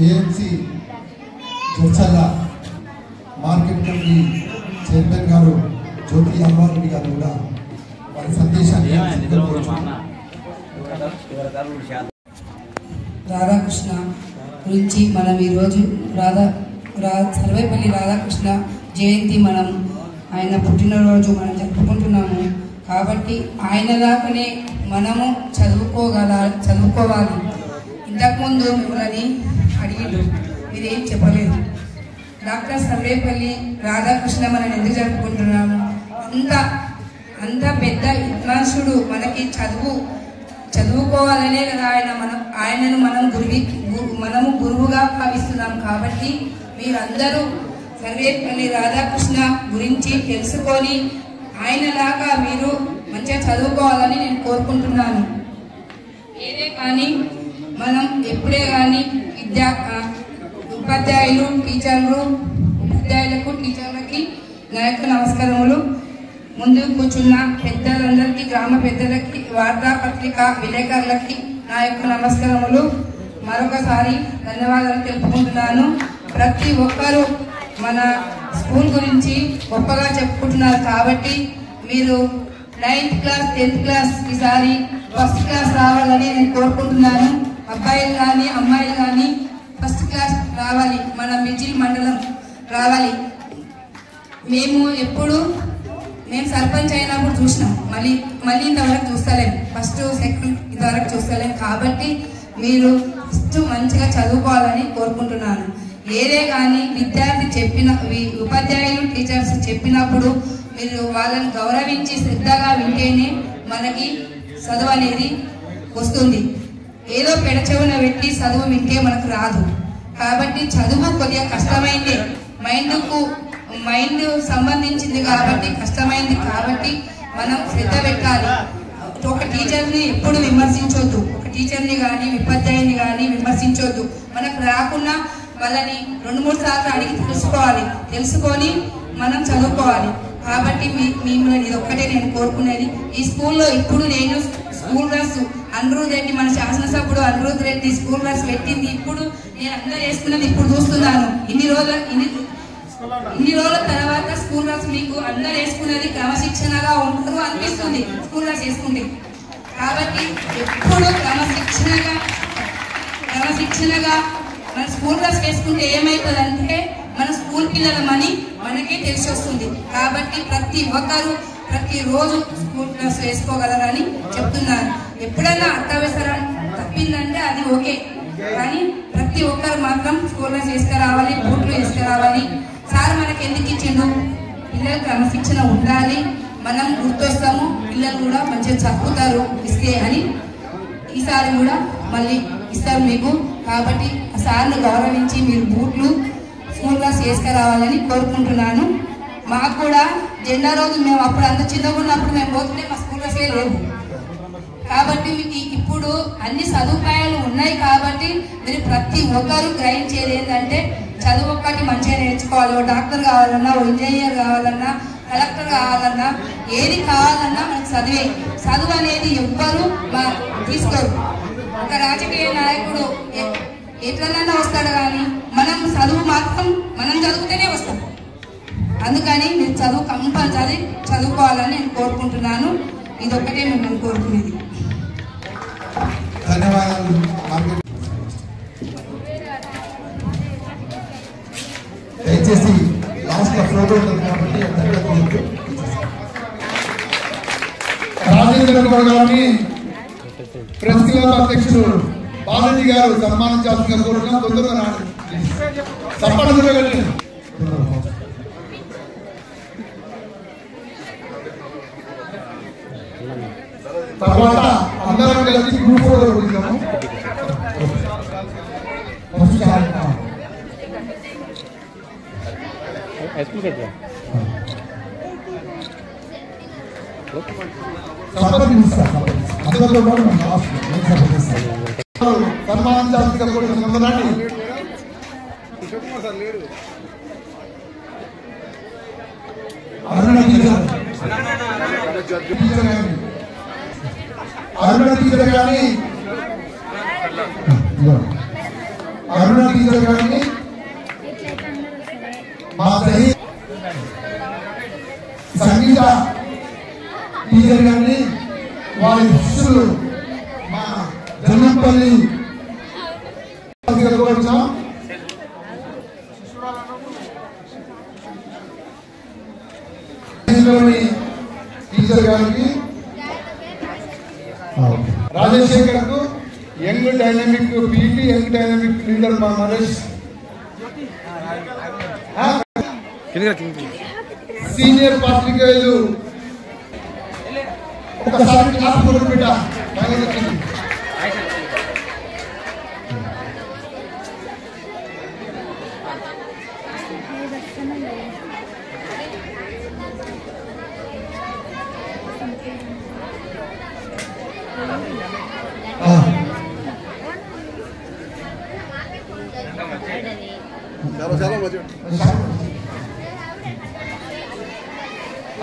AMC Jadcherla market committee chairman గారు జ్యోతి అమ్మారెడ్డి గారు కూడా వారి సందేశాన్ని రాధాకృష్ణ గురించి మనం ఈరోజు సర్వేపల్లి రాధాకృష్ణ జయంతి మనం ఆయన పుట్టినరోజు మనం జరుపుకుంటున్నాము. కాబట్టి ఆయనలాగానే మనము చదువుకోవాలి. ఇంతకుముందు మిమ్మల్ని అడిగిండు, మీరేం చెప్పలేదు. డాక్టర్ సర్వేపల్లి రాధాకృష్ణ మనం ఎందుకు జరుపుకుంటున్నాము? అంత పెద్ద విద్వాంసుడు, మనకి చదువుకోవాలనే కదా ఆయనను మనము గురువుగా భావిస్తున్నాం. కాబట్టి మీరందరూ సర్వేపల్లి రాధాకృష్ణ గురించి తెలుసుకొని ఆయనలాగా మీరు మంచిగా చదువుకోవాలని నేను కోరుకుంటున్నాను. ఏదే కానీ మనం ఎప్పుడే కానీ ఉపాధ్యాయులకు టీచర్లకి నా యొక్క నమస్కారములు. ముందు కూర్చున్న పెద్దలందరికీ, గ్రామ పెద్దలకి, వార్తాపత్రిక విలేకరులకి నా యొక్క నమస్కారములు. మరొకసారి ధన్యవాదాలు తెలుపుకుంటున్నాను. ప్రతి ఒక్కరూ మన స్కూల్ గురించి గొప్పగా చెప్పుకుంటున్నారు. కాబట్టి మీరు 9th క్లాస్ 10th క్లాస్ ఈసారి ఫస్ట్ క్లాస్ రావాలని నేను కోరుకుంటున్నాను. అబ్బాయిలు కానీ అమ్మాయిలు కానీ ఫస్ట్ క్లాస్ రావాలి, మన మిజిల్ మండలం రావాలి. మేము సర్పంచ్ అయినప్పుడు చూసినాం, మళ్ళీ ఇంతవరకు చూస్తలేము. ఫస్ట్ సెకండ్ ఇంతవరకు చూస్తలేము. కాబట్టి మీరు ఫస్ట్ మంచిగా చదువుకోవాలని కోరుకుంటున్నాను. ఏదే కానీ విద్యార్థి ఉపాధ్యాయులు టీచర్స్ చెప్పినప్పుడు మీరు వాళ్ళని గౌరవించి శ్రద్ధగా వింటేనే మనకి చదువు అనేది వస్తుంది. ఏదో పెడచెవున పెట్టి చదువు వింటే మనకు రాదు. కాబట్టి చదువు కొద్దిగా కష్టమైంది, మైండ్ సంబంధించింది కాబట్టి కష్టమైంది. కాబట్టి మనం శ్రద్ధ పెట్టాలి. ఒక టీచర్ని ఎప్పుడు విమర్శించొద్దు, ఒక టీచర్ని కానీ ఉపాధ్యాయుని కానీ విమర్శించొద్దు. మనకు రాకున్నా వాళ్ళని 2-3 సార్లు అడిగి తెలుసుకొని మనం చదువుకోవాలి. కాబట్టి మిమ్మల్ని ఇది ఒక్కటే నేను కోరుకునేది. ఈ స్కూల్లో ఇప్పుడు నేను స్కూల్ డ్రెస్ అనిరుద్ రెడ్డి, మన శాసనసభ్యుడు అనిరుద్ రెడ్డి స్కూల్ డ్రెస్ పెట్టింది. ఇప్పుడు నేను అందరూ వేసుకున్నది ఇప్పుడు చూస్తున్నాను. ఇన్ని రోజుల తర్వాత స్కూల్ డ్రెస్ మీకు అందరూ వేసుకున్నది క్రమశిక్షణగా ఉంటారు అనిపిస్తుంది స్కూల్ డ్రెస్ వేసుకుంటే. కాబట్టి ఎప్పుడు క్రమశిక్షణగా మన స్కూల్ డ్రెస్ వేసుకుంటే ఏమవుతుందంటే మన స్కూల్ పిల్లల మనీ మనకే తెలిసి వస్తుంది. కాబట్టి ప్రతి ఒక్కరూ ప్రతిరోజు స్కూల్ డ్రెస్ వేసుకోగలరని చెప్తున్నారు. ఎప్పుడైనా అత్యవసరం తప్పిందంటే అది ఓకే, కానీ ప్రతి ఒక్కరు మాత్రం స్కూల్ డ్రెస్ వేసుకురావాలి, బూట్లు వేసుకురావాలి. సార్ మనకి ఎందుకు ఇచ్చిండు? పిల్లలు క్రమశిక్షణ ఉండాలి, మనం గుర్తొస్తాము, పిల్లలు కూడా మంచిగా చదువుతారు ఇస్తే అని. ఈసారి కూడా మళ్ళీ ఇస్తారు మీకు. కాబట్టి ఆ సార్ను గౌరవించి మీరు బూట్లు స్కూల్ డ్రెస్ వేసుకురావాలని కోరుకుంటున్నాను. మాకు కూడా జెండా రోజు మేము అప్పుడు అంత చిన్నగా ఉన్నప్పుడు మేము పోతుంటే మా స్కూల్ డ్రెస్సే లేవు. కాబట్టి మీకు ఇప్పుడు అన్ని సదుపాయాలు ఉన్నాయి. కాబట్టి మీరు ప్రతి ఒక్కరు గ్రహించేది ఏంటంటే చదువు ఒక్కటి మంచిగా నేర్చుకోవాలి. ఓ డాక్టర్ కావాలన్నా, ఓ ఇంజనీర్ కావాలన్నా, కలెక్టర్ కావాలన్నా, ఏది కావాలన్నా మనకు చదివే. చదువు అనేది ఎవ్వరు తీసుకోరు. ఒక రాజకీయ నాయకుడు ఎట్లన్నా వస్తాడు, కానీ మనం చదువు మాత్రం మనం చదువుతూనే వస్తాం. అందుకని మీరు చదువు కంపల్సరీ చదువుకోవాలని నేను కోరుకుంటున్నాను. ఇదొక్కటే మిమ్మల్ని కోరుకునేది. ధన్యవాదాలు. దయచేసి లాస్ట్ ఫోటో ఉంటుంది కాబట్టి రాజేంద్ర గౌడ్ గారిని ప్రెస్ క్లబ్ అధ్యక్షుడు బాలాజీ గారు సన్మానించాల్సిన కోరుతున్నాం. తొందరగా రాండి. తర్వాత అందరం కలిసి గ్రూప్ ఫోటో కొడుతున్నాము. సన్మానించాల్సిన కోరుతున్నాం. అరుణ టీచర్ గారిని మా సంగీత టీచర్ గారిని వారి శిష్యులు మా జనంపల్లి టీచర్ గారికి, రాజశేఖర్ కు young dynamic PT young dynamic leader మా నరేష్, సీనియర్ పాత్రికేయులు ఒకసారి క్లాస్ మొదలుపెట్ట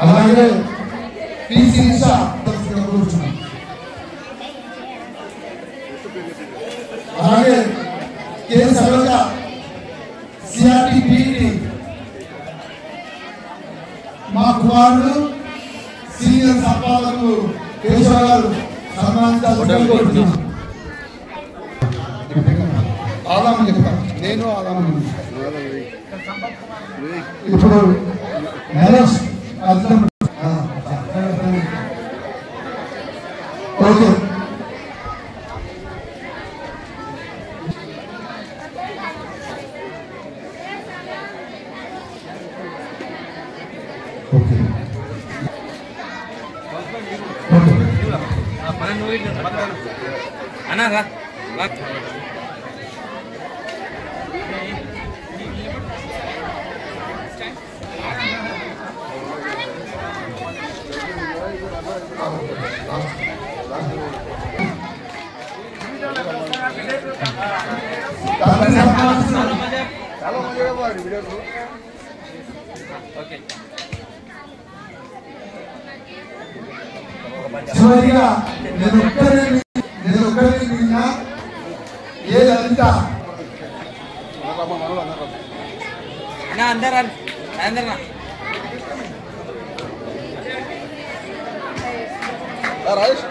అలాగే అలాగే కే సరోజ సిఆర్టీ పీటీ మా కుమారుడు సీనియర్ సంపాదకులు కేశవ గారు సన్మానించాలని కోరుతున్నాను. ఆదాము చెప్తాను, నేను ఆదాము. ఇప్పుడు నరేష్ ఓకే. అన్నా చివరిగా నేను ఒక్కరిని విన్నా ఏదంతా అందరూ రాజేష్